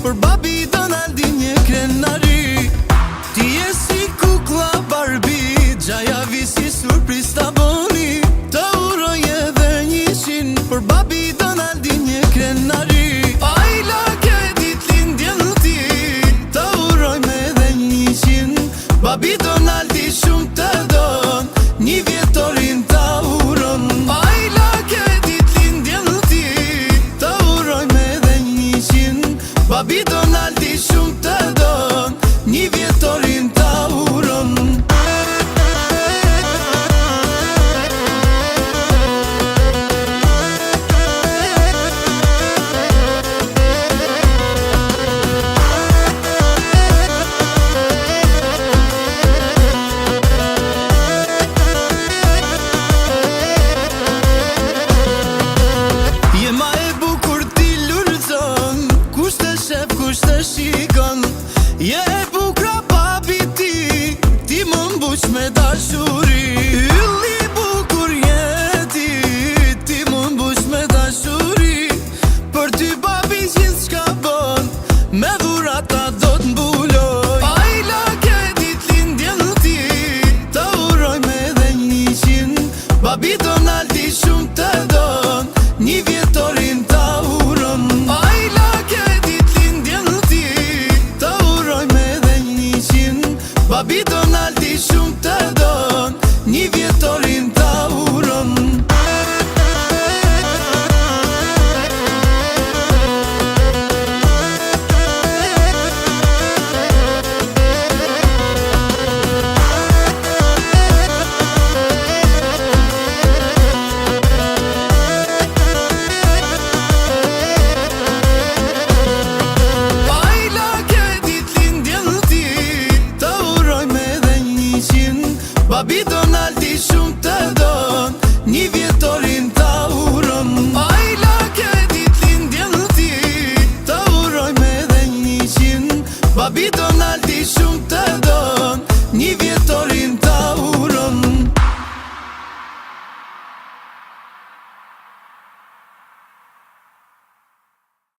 për babi Donaldi një krenari. Ti je si kukla Barbie, gjaja vi si surpriz ta boni. Të uroj edhe 100 për babi Donaldi një krenari. Ajla ke dit lindjen ti, të uroj me edhe 100. Babi Donaldi shumë të don, një vjetorin ta uron. Ajla ke dit lindjen ti, të uroj me edhe 100. Babi Donaldi shumë të don, një vjetorin ta uron. Kush të shikon, je